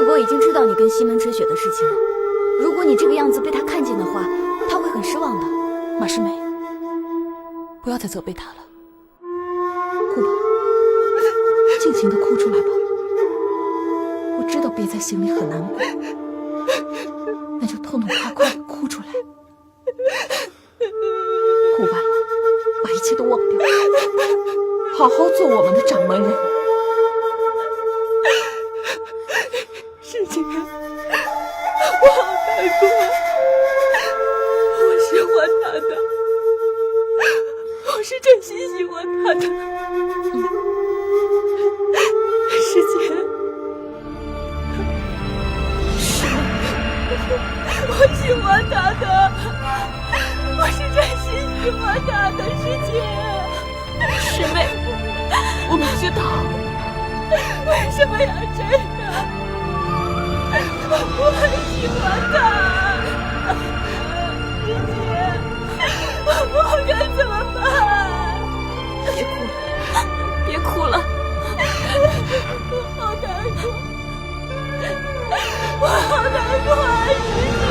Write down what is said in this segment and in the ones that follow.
世伯已经知道你跟西门吹雪的事情了。如果你这个样子被他看见的话，他会很失望的。马师妹，不要再责备他了，哭吧，尽情的哭出来吧。我知道憋在心里很难过，那就痛痛快快的哭出来。哭完了，把一切都忘掉，好好做我们的掌门人。师姐，我好难过，我喜欢他的，我是真心喜欢他的。师姐，我喜欢他的，我是真心喜欢他的，师姐。师妹，我们知道，为什么要这样？我很喜欢他，师姐，我该怎么办？别哭了，别哭了，我好难过，我好难过啊，师姐。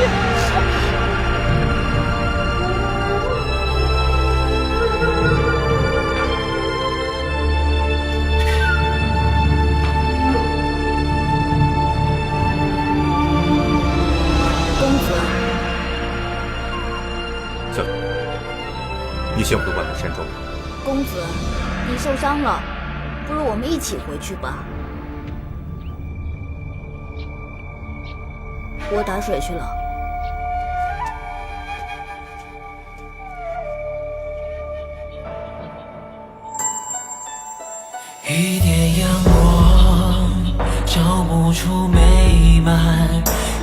你嫌我的外貌山庄吗？公子，你受伤了，不如我们一起回去吧。我打水去了。一点阳光照不出美满，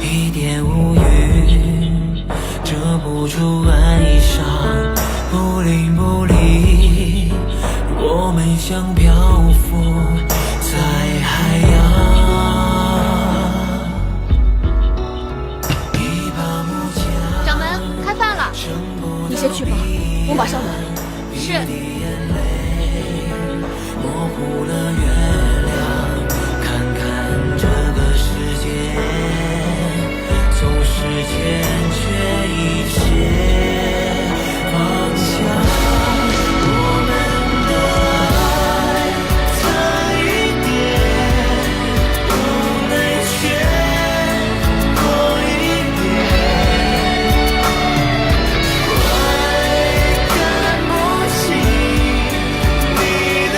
一点乌云遮不住哀伤，不灵不离，我们像漂浮在海洋。一把木匠，掌门，开饭了。你先去吧，我马上来。是。模糊了月亮，看看这个世界，总是欠缺一些方向。我们的爱差一点，不内圈过一点，快看不清你的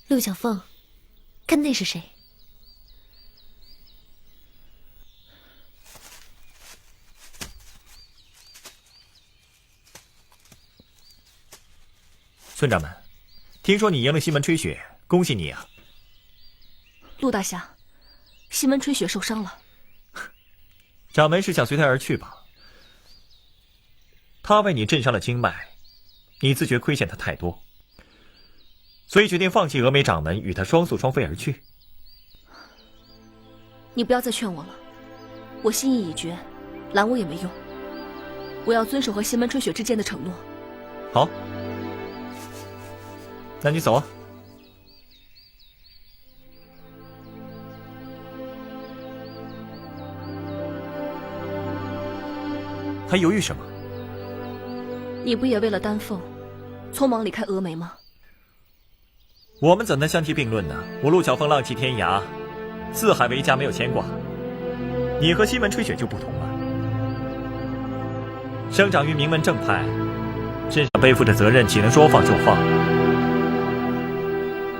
陆小凤，看那是谁？孙掌门，听说你赢了西门吹雪，恭喜你啊！陆大侠，西门吹雪受伤了。掌门是想随他而去吧？他为你镇上了经脉，你自觉亏欠他太多，所以决定放弃峨眉掌门，与他双宿双飞而去。你不要再劝我了，我心意已决，拦我也没用。我要遵守和西门吹雪之间的承诺。好，那你走啊。还犹豫什么？你不也为了丹凤，匆忙离开峨眉吗？我们怎能相提并论呢？我陆小凤浪迹天涯，四海为家，没有牵挂。你和西门吹雪就不同了，生长于名门正派，身上背负着责任，岂能说放就放？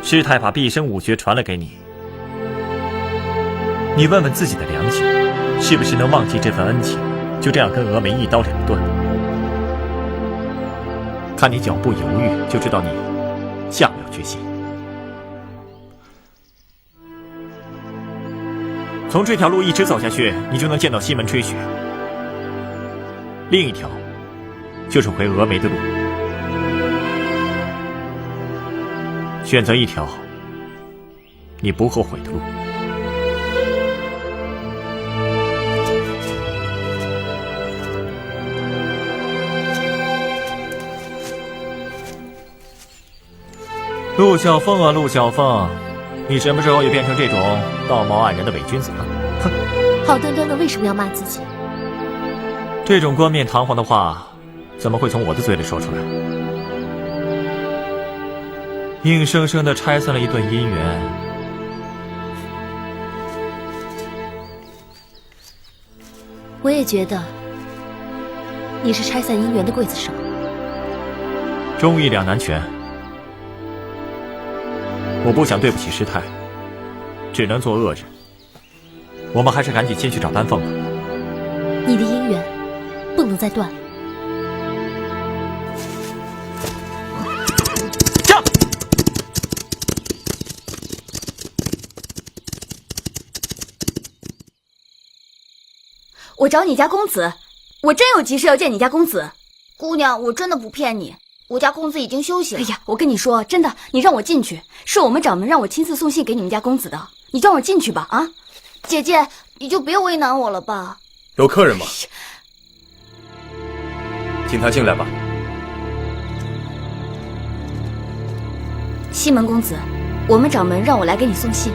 师太把毕生武学传了给你，你问问自己的良心，是不是能忘记这份恩情，就这样跟峨眉一刀两断？看你脚步犹豫，就知道你下不了决心。从这条路一直走下去，你就能见到西门吹雪。另一条就是回峨眉的路。选择一条你不后悔的路。陆小凤啊，陆小凤，你什么时候也变成这种道貌岸然的伪君子了？哼！好端端的为什么要骂自己？这种冠冕堂皇的话，怎么会从我的嘴里说出来？硬生生的拆散了一段姻缘。我也觉得，你是拆散姻缘的刽子手。忠义两难全，我不想对不起师太，只能做恶人。我们还是赶紧先去找丹凤吧。你的姻缘不能再断了。驾！我找你家公子，我真有急事要见你家公子。姑娘，我真的不骗你，我家公子已经休息了。哎呀，我跟你说，真的，你让我进去，是我们掌门让我亲自送信给你们家公子的，你让我进去吧啊！姐姐，你就别为难我了吧。有客人吗？请他进来吧。西门公子，我们掌门让我来给你送信。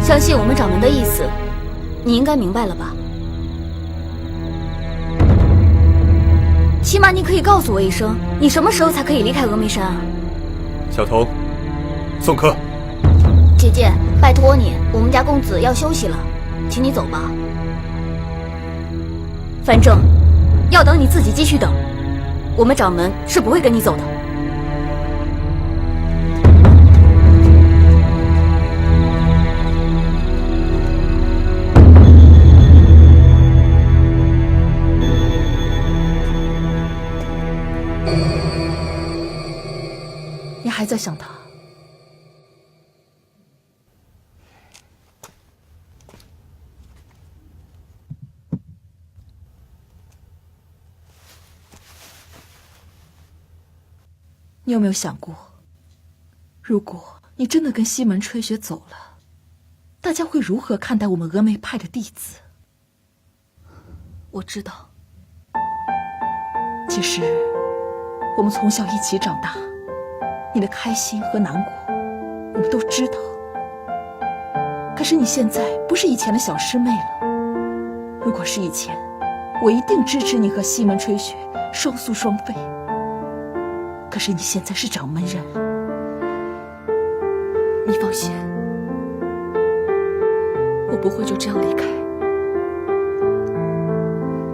相信我们掌门的意思，你应该明白了吧？起码你可以告诉我一声，你什么时候才可以离开峨眉山啊？小童，送客。姐姐，拜托你，我们家公子要休息了，请你走吧。反正要等你自己继续等，我们掌门是不会跟你走的。你还在想他？你有没有想过，如果你真的跟西门吹雪走了，大家会如何看待我们峨眉派的弟子？我知道，其实我们从小一起长大，你的开心和难过我们都知道。可是你现在不是以前的小师妹了，如果是以前，我一定支持你和西门吹雪双宿双飞。可是你现在是掌门人，你放心，我不会就这样离开，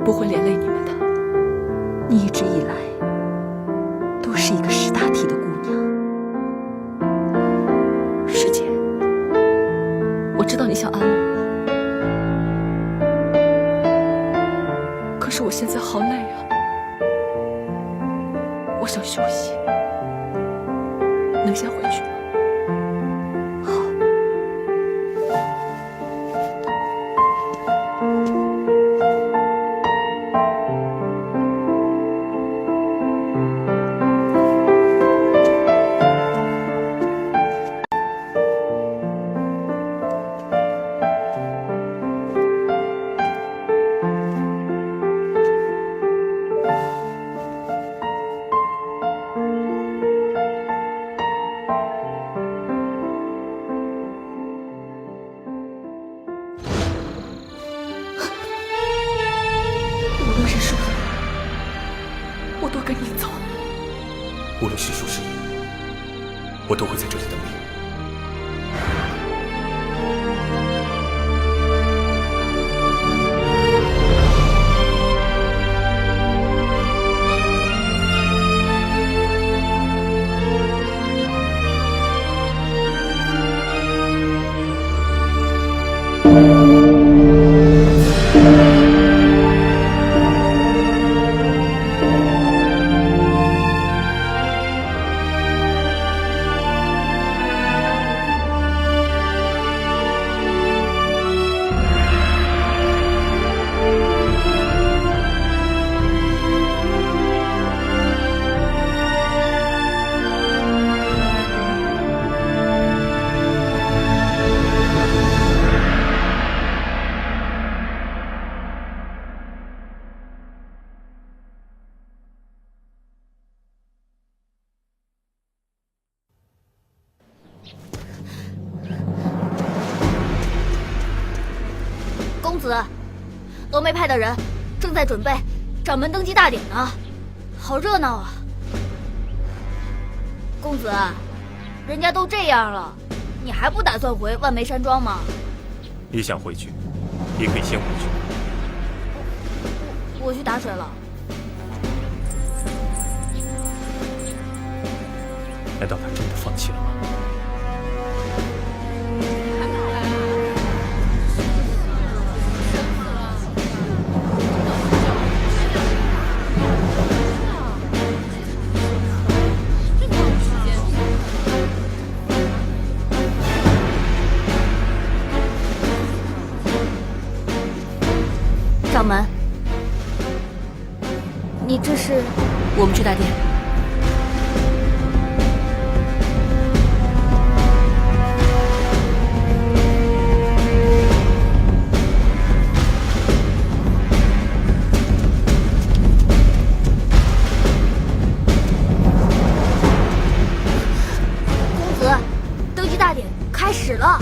不会连累你们的。你一直以来都是一个识大体的姑娘。师姐，我知道你想安慰我，可是我现在好累啊，我想休息，能先回去吗？好。跟你走。无论是输是赢，我都会在这里等你。公子，峨眉派的人正在准备掌门登基大典呢，好热闹啊！公子，人家都这样了，你还不打算回万眉山庄吗？你想回去，你可以先回去。我去打水了。难道他真的放弃了吗？掌门，你这是？我们去大殿。公子，登基大典开始了。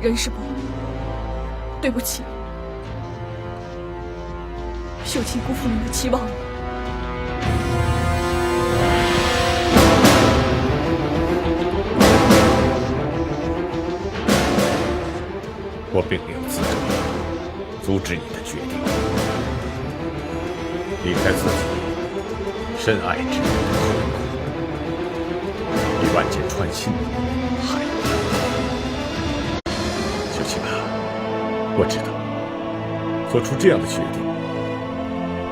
人事部，对不起，秀琴辜负您的期望了。我并没有资格阻止你的决定。离开自己深爱之人的痛苦，比万箭穿心还要难。秀琴啊，我知道做出这样的决定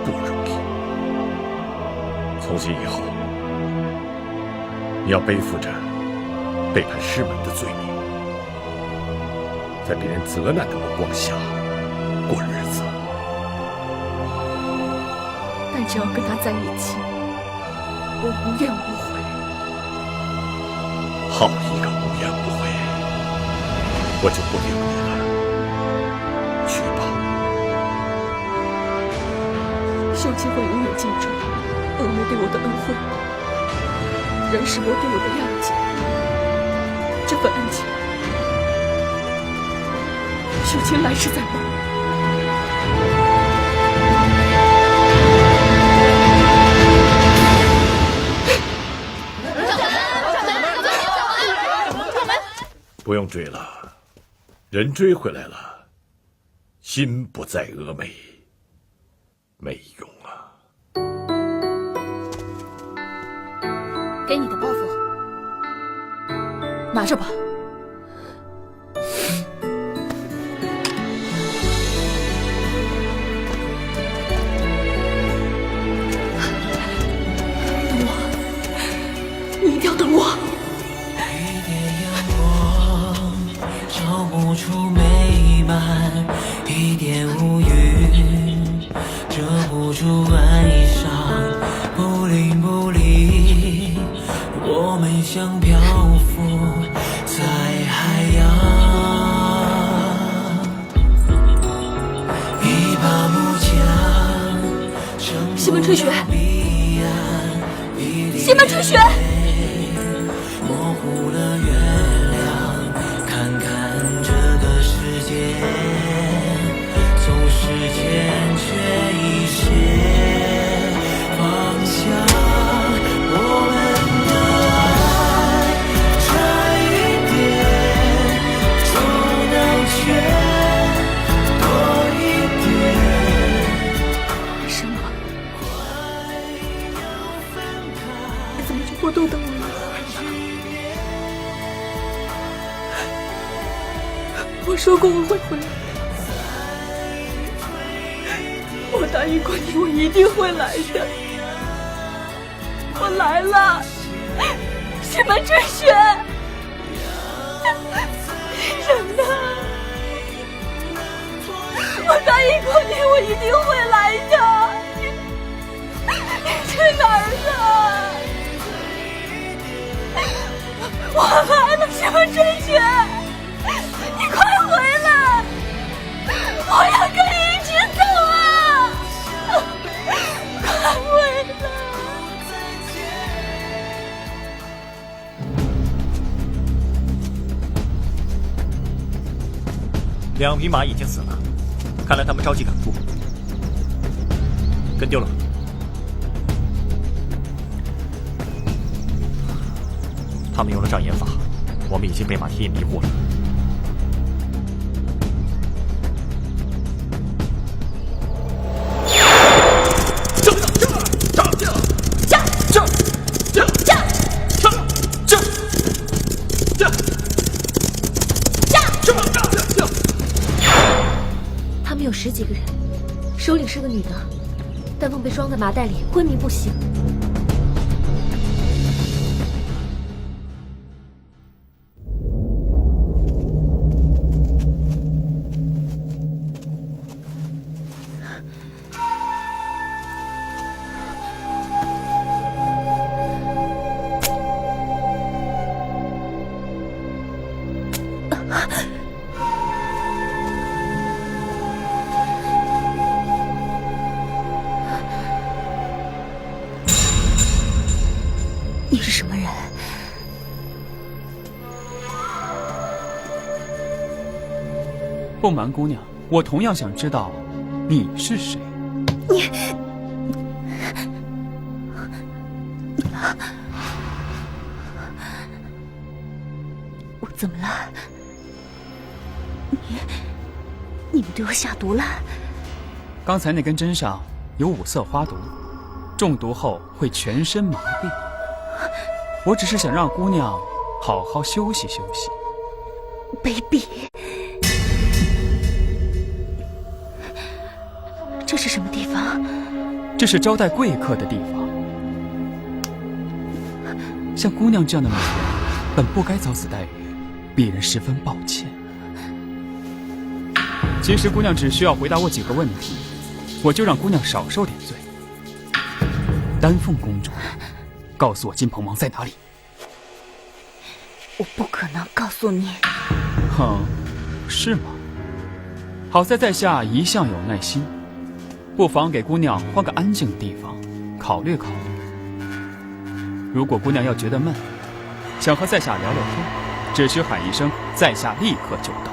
不容易。从今以后，你要背负着背叛师门的罪名，在别人责难的目光下过日子。但只要跟他在一起，我无怨无悔。好一个无怨无悔！我就不留你了，去吧。秀清会永远记住恶魔对我的恩惠，任世伯对我的谅解。这份恩情，秀清来世再报。不用追了，人追回来了，心不在峨眉，没用啊。给你的包袱，拿着吧。等我，你一定要等我。照不出美满，一点乌云遮不住哀伤，不灵不离，我们像漂浮在海洋。一把木桨，西门吹雪，西门吹雪，模糊了月亮，看看这个世界，总是欠缺一些方向。我们的爱差一点，走到却多一点。为什么？你怎么就不懂得我了？我说过我会回来，我答应过你，我一定会来的。我来了，西门吹雪，人呢？我答应过你，我一定会来的。你去哪儿了？我来了，西门吹雪。你快回来！我要跟你一起走啊！快回来！2匹马已经死了，看来他们着急赶赴，跟丢了。他们用了障眼法，我们已经被马蹄印迷惑了。他们有10几个人，首领是个女的，丹凤被装在麻袋里，昏迷不醒。你是什么人？不瞒姑娘，我同样想知道你是谁。我怎么了？你们对我下毒了？刚才那根针上有5色花毒，中毒后会全身麻痹。我只是想让姑娘好好休息休息。卑鄙！这是什么地方？这是招待贵客的地方。像姑娘这样的美人，本不该遭此待遇，鄙人十分抱歉。其实姑娘只需要回答我几个问题，我就让姑娘少受点罪。丹凤公主，告诉我金鹏王在哪里。我不可能告诉你。哼，是吗？好在在下一向有耐心，不妨给姑娘换个安静的地方，考虑考虑。如果姑娘要觉得闷，想和在下聊聊天，只需喊一声，在下立刻就到。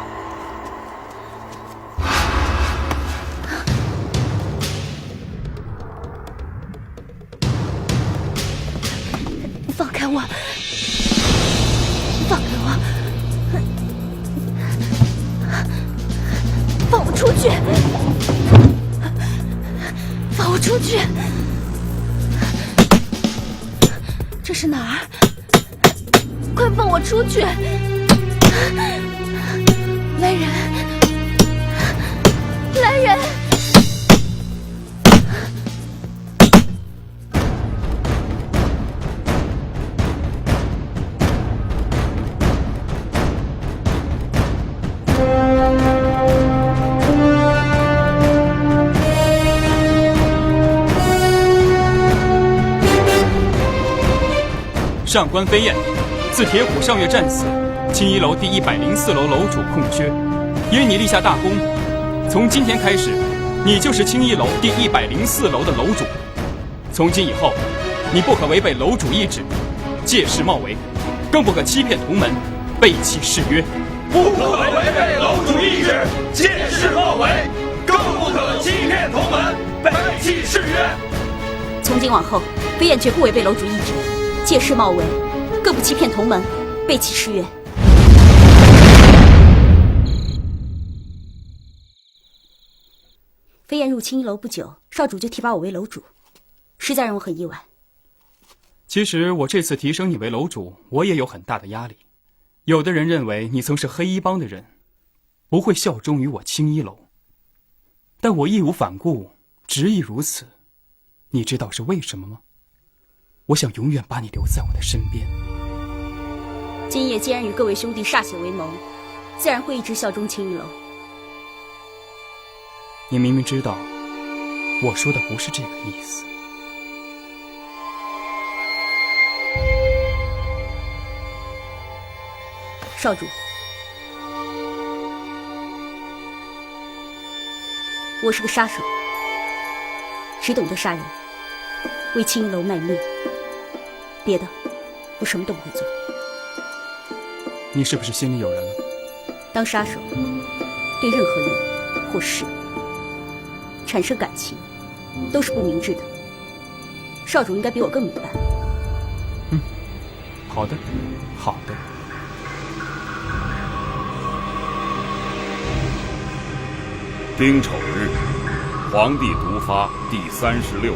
放开我！放开我！放我出去！放我出去！这是哪儿？快放我出去！来人！来人！上官飞燕，自铁虎上月战死，青衣楼第104楼楼主空缺，因你立下大功，从今天开始，你就是青衣楼第104楼的楼主。从今以后，你不可违背楼主意志，借势冒为，更不可欺骗同门，背弃誓约。不可违背楼主意志，借势冒为，更不可欺骗同门，背弃誓约。从今往后，飞燕绝不违背楼主意志，借势冒为，更不欺骗同门，背弃誓约。飞燕入青衣楼不久，少主就提拔我为楼主，实在让我很意外。其实我这次提升你为楼主，我也有很大的压力。有的人认为你曾是黑衣帮的人，不会效忠于我青衣楼，但我义无反顾，执意如此。你知道是为什么吗？我想永远把你留在我的身边。今夜既然与各位兄弟歃血为盟，自然会一直效忠青衣楼。你明明知道，我说的不是这个意思。少主，我是个杀手，只懂得杀人，为青衣楼卖命，别的我什么都不会做。你是不是心里有人了？当杀手，对任何人或事产生感情，都是不明智的。少主应该比我更明白。好的，好的。丁丑日，皇帝毒发第36天。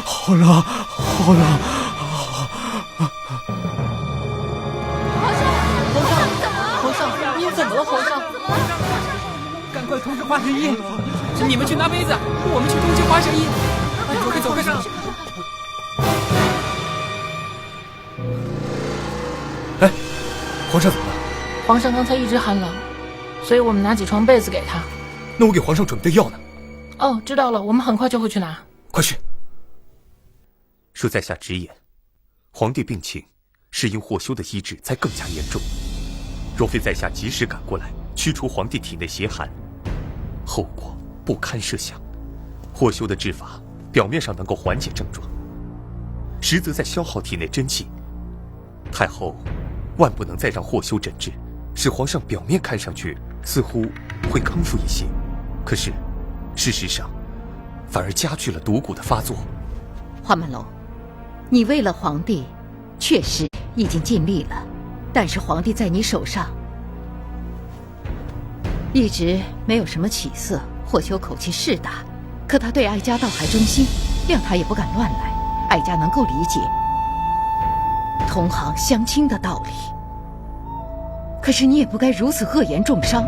好冷，好冷！皇上，您怎么了？皇上，赶快通知花神医！你们去拿杯子，我们去通知花神医。走开，走开！哎，皇上怎么了？皇上刚才一直喊冷，所以我们拿几床被子给他。那我给皇上准备的药呢？哦，知道了，我们很快就会去拿。快去！恕在下直言，皇帝病情是因霍修的医治才更加严重。若非在下及时赶过来驱除皇帝体内邪寒，后果不堪设想。霍修的治法表面上能够缓解症状，实则在消耗体内真气。太后万不能再让霍修诊治，使皇上表面看上去似乎会康复一些，可是事实上反而加剧了毒蛊的发作。花满楼，你为了皇帝确实已经尽力了，但是皇帝在你手上一直没有什么起色。霍修口气是大，可他对哀家倒还忠心，谅他也不敢乱来，哀家能够理解同行相亲的道理。可是你也不该如此恶言重伤。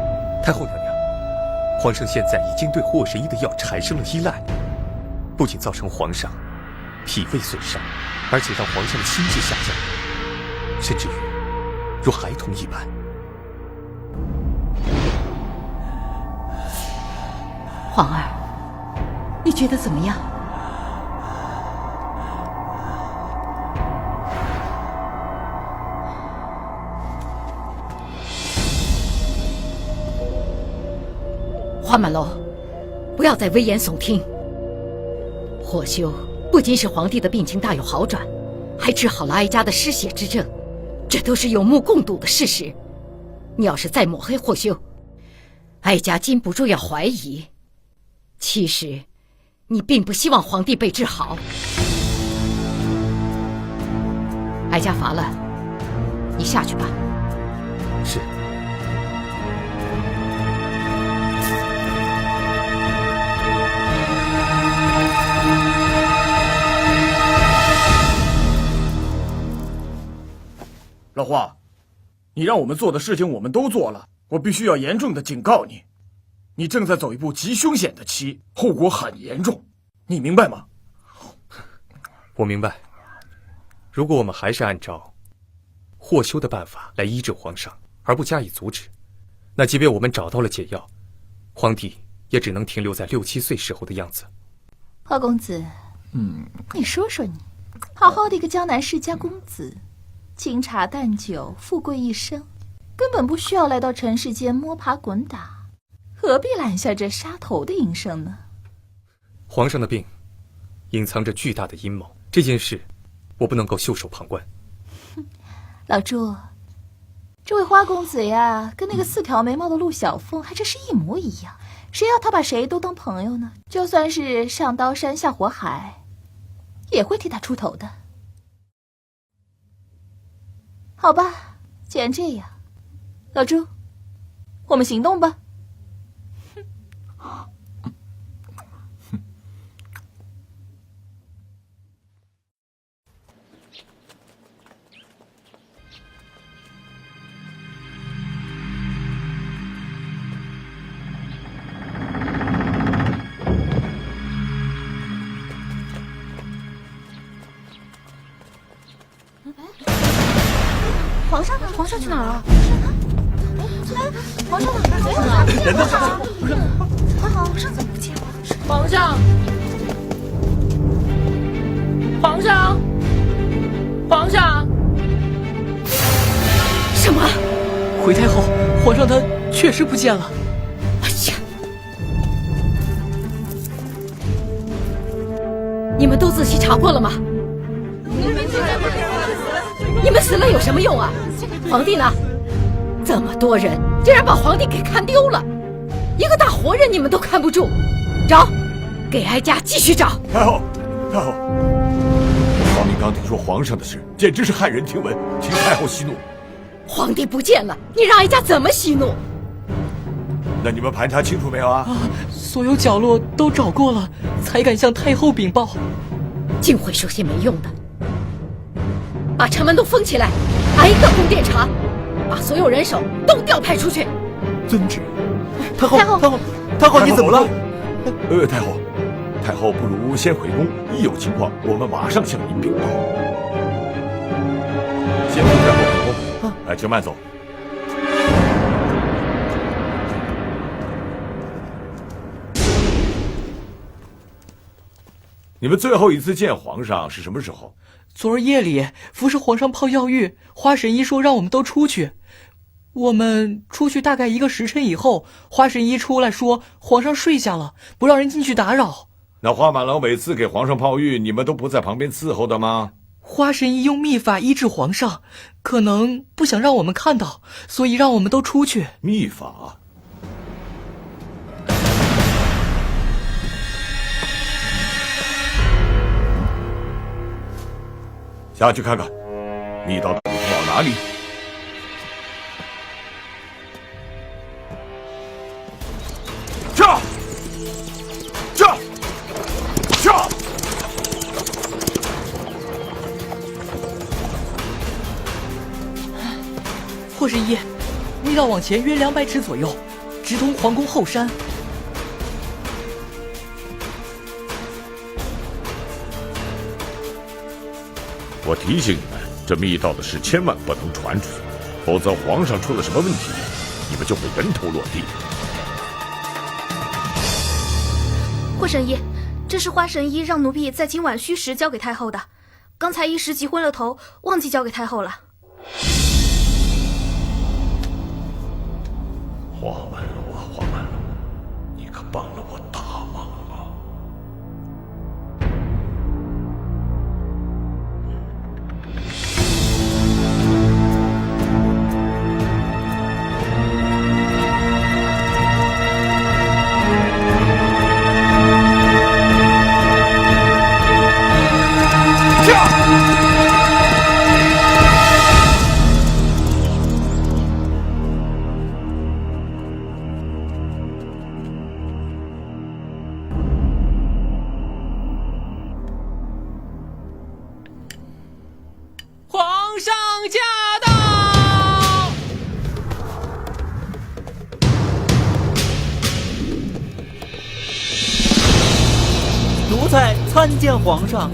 太后娘娘，皇上现在已经对霍神医的药产生了依赖，不仅造成皇上脾胃损伤，而且让皇上的心智下降，甚至于如孩童一般。皇儿，你觉得怎么样？花满楼，不要再危言耸听。霍修不仅使皇帝的病情大有好转，还治好了哀家的失血之症，这都是有目共睹的事实。你要是再抹黑霍修，哀家禁不住要怀疑。其实，你并不希望皇帝被治好。哀家乏了，你下去吧。是。老华，你让我们做的事情我们都做了，我必须要严重的警告你，你正在走一步极凶险的棋，后果很严重，你明白吗？我明白。如果我们还是按照霍修的办法来医治皇上，而不加以阻止，那即便我们找到了解药，皇帝也只能停留在6、7岁时候的样子。花公子，你说说你，好好的一个江南世家公子，清茶淡酒，富贵一生，根本不需要来到尘世间摸爬滚打，何必揽下这杀头的营生呢？皇上的病隐藏着巨大的阴谋，这件事我不能够袖手旁观。老朱，这位花公子呀，跟那个4条眉毛的陆小凤还真是一模一样，谁要他把谁都当朋友呢？就算是上刀山下火海，也会替他出头的。好吧，既然这样，老朱，我们行动吧。皇上呢？皇上去哪儿了？皇上呢？人呢？皇上怎么不见了？皇上，皇上，皇上！什么？回太后，皇上他确实不见了。哎呀！你们都仔细查过了吗？你们死了有什么用啊？皇帝呢？这么多人，竟然把皇帝给看丢了，一个大活人你们都看不住，找，给哀家继续找。太后，太后，皇明刚听说皇上的事，简直是骇人听闻，请太后息怒。皇帝不见了，你让哀家怎么息怒？那你们盘查清楚没有啊？所有角落都找过了，才敢向太后禀报。竟会说些没用的。把城门都封起来，挨个宫殿查，把所有人手都调派出去。遵旨。太后，你怎么了？太后不如先回宫，一有情况我们马上向您禀报。先扶太后回宫。来，请慢走。你们最后一次见皇上是什么时候？昨儿夜里，服侍皇上泡药浴，花神医说让我们都出去。我们出去大概1个时辰以后，花神医出来说皇上睡下了，不让人进去打扰。那花满楼每次给皇上泡浴，你们都不在旁边伺候的吗？花神医用秘法医治皇上，可能不想让我们看到，所以让我们都出去。秘法？下去看看，密道到底通往哪里？去！霍神医，密道往前约200尺左右，直通皇宫后山。我提醒你们，这密道的事千万不能传出去，否则皇上出了什么问题，你们就会人头落地。霍神医，这是花神医让奴婢在今晚戌时交给太后的，刚才一时急昏了头，忘记交给太后了。花满楼啊，花满楼，你可帮了我大忙啊！皇上驾到！奴才参见皇上。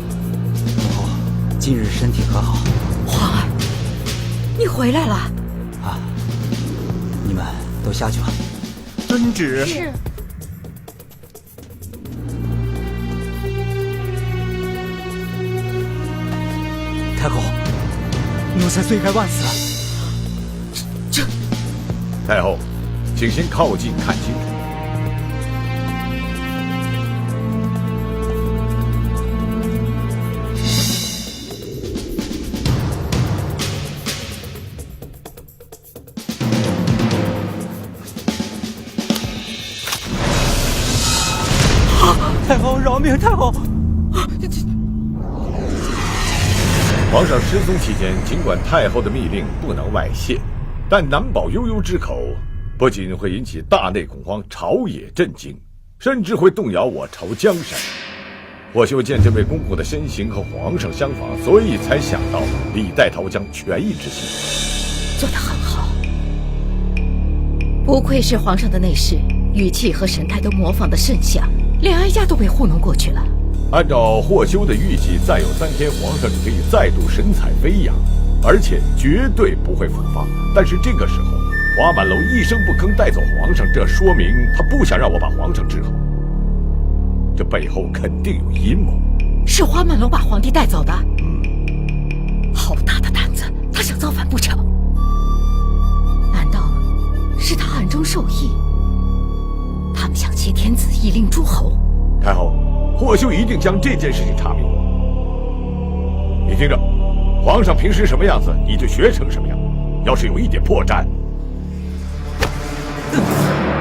今日身体可好？皇儿，你回来了啊！你们都下去吧。遵旨。是。太后，奴才罪该万死。太后，请先靠近看清楚。太后饶命！太后。皇上失踪期间，尽管太后的密令不能外泄，但难保悠悠之口，不仅会引起大内恐慌，朝野震惊，甚至会动摇我朝江山。霍修见这位公公的身形和皇上相仿，所以才想到李代桃僵权宜之计。做得很好，不愧是皇上的内侍，语气和神态都模仿得甚像，连哀家都被糊弄过去了。按照霍修的预计，再有3天，皇上就可以再度神采飞扬，而且绝对不会复发。但是这个时候，花满楼一声不吭带走皇上，这说明他不想让我把皇上治好。这背后肯定有阴谋。是花满楼把皇帝带走的？好大的胆子，他想造反不成？难道是他暗中授意？他们想挟天子以令诸侯？太后，霍修一定将这件事情查明。你听着，皇上平时什么样子，你就学成什么样。要是有一点破绽，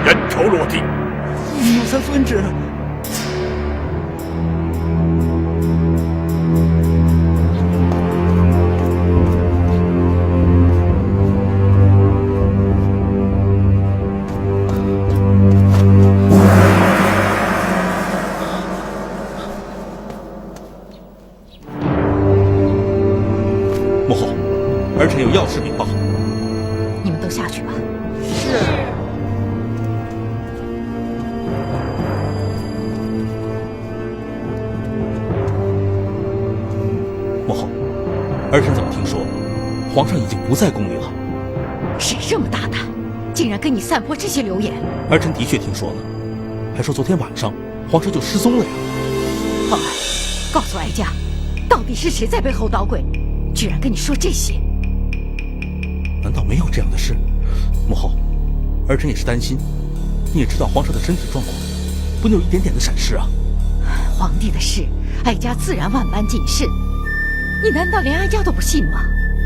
人头落地。奴才遵旨。母后，儿臣有要事禀报。你们都下去吧。是。母后，儿臣怎么听说，皇上已经不在宫里了？谁这么大胆，竟然跟你散播这些流言？儿臣的确听说了，还说昨天晚上皇上就失踪了呀。皇儿，告诉哀家，到底是谁在背后捣鬼，居然跟你说这些？难道没有这样的事？母后，儿臣也是担心，你也知道皇上的身体状况，不能有一点点的闪失啊。皇帝的事，哀家自然万般谨慎。你难道连哀家都不信吗？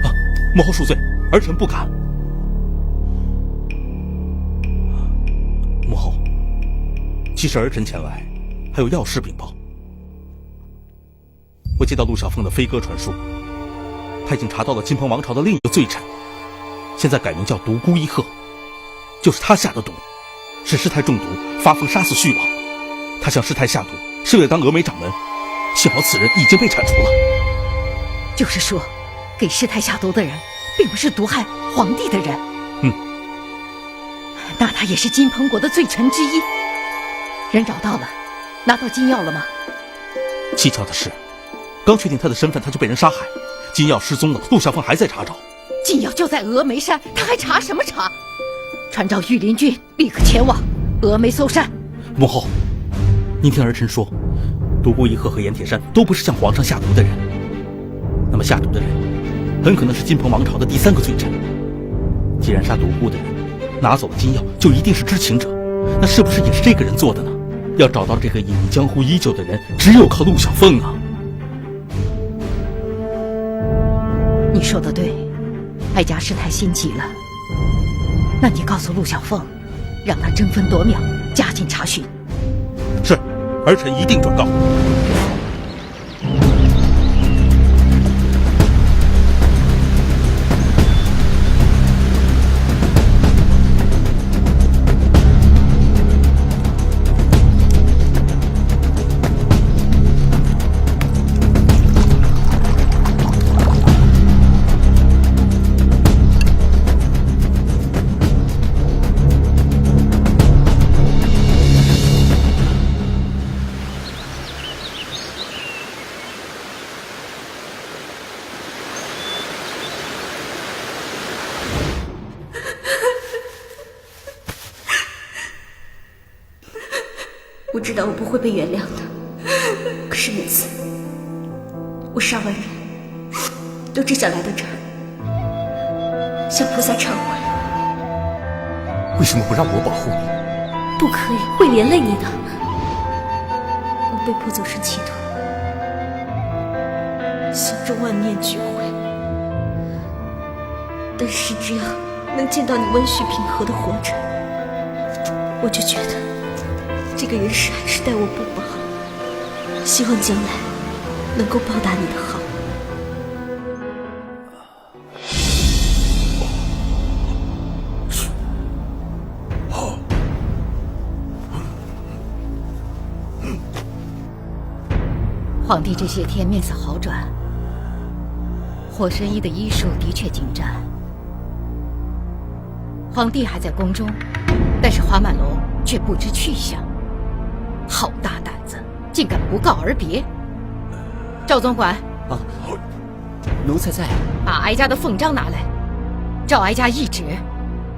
啊，母后恕罪，儿臣不敢。母后，其实儿臣前来还有要事禀报。我接到陆小凤的飞鸽传书，他已经查到了金鹏王朝的另一个罪臣，现在改名叫独孤一鹤，就是他下的毒，使师太中毒，发疯杀死续王。他向师太下毒，是为了当峨眉掌门。幸好此人已经被铲除了。就是说，给师太下毒的人，并不是毒害皇帝的人。那他也是金鹏国的罪臣之一。人找到了，拿到金药了吗？蹊跷的是，刚确定他的身份，他就被人杀害，金药失踪了，陆小凤还在查找。金药就在峨眉山，他还查什么查？传召御林军立刻前往峨眉搜山。母后，您听儿臣说，独孤一鹤和盐铁山都不是向皇上下毒的人。那么下毒的人，很可能是金鹏王朝的第3个罪臣。既然杀独孤的人拿走了金药，就一定是知情者，那是不是也是这个人做的呢？要找到这个隐匿江湖已久的人，只有靠陆小凤啊！你说的对，哀家是太心急了。那你告诉陆小凤，让他争分夺秒，加紧查询。是，儿臣一定转告。我知道我不会被原谅的，可是每次我杀完人，都只想来到这儿，向菩萨忏悔。为什么不让我保护你？不可以，会连累你的。我被迫走上歧途，心中万念俱灰。但是只要能见到你温煦平和的活着，我就觉得这个人世还是待我不薄，希望将来能够报答你的好。皇帝这些天面色好转，火神医的医术的确精湛。皇帝还在宫中，但是花满楼却不知去向。好大胆子，竟敢不告而别！赵总管，奴才在。把哀家的凤章拿来，照哀家懿旨，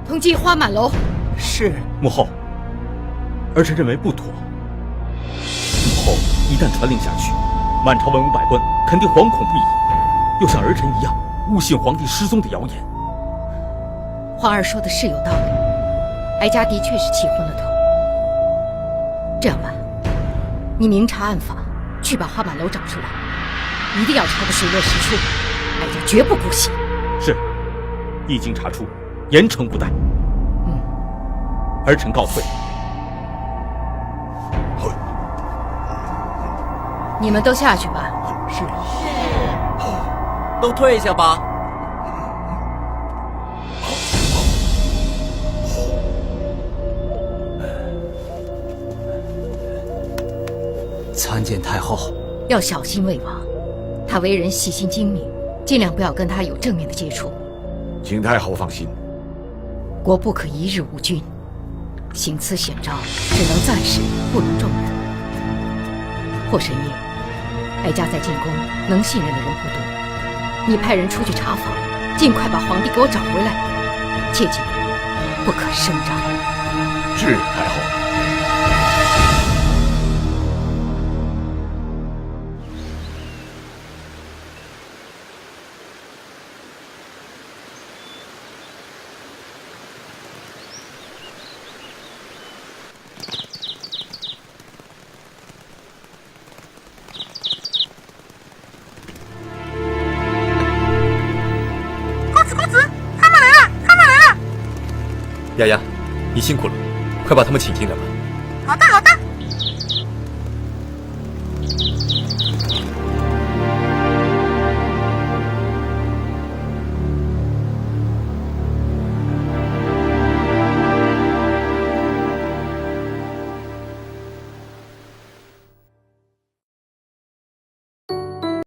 通缉花满楼。是。母后，儿臣认为不妥。母后一旦传令下去，满朝文武百官肯定惶恐不已，又像儿臣一样误信皇帝失踪的谣言。皇儿说的是有道理，哀家的确是气昏了头。这样吧，你明察暗访，去把花满楼找出来，一定要查个水落石出，哀家绝不姑息。是，一经查出，严惩不贷。儿臣告退。你们都下去吧。是。都退下吧。参见太后。要小心魏王，他为人细心精明，尽量不要跟他有正面的接触。请太后放心，国不可一日无君，行此险招只能暂时，不能重任。霍神医，哀家在进宫能信任的人不多，你派人出去查访，尽快把皇帝给我找回来，切记不可声张。是太后。丫丫，你辛苦了，快把他们请进来吧。好的，好的。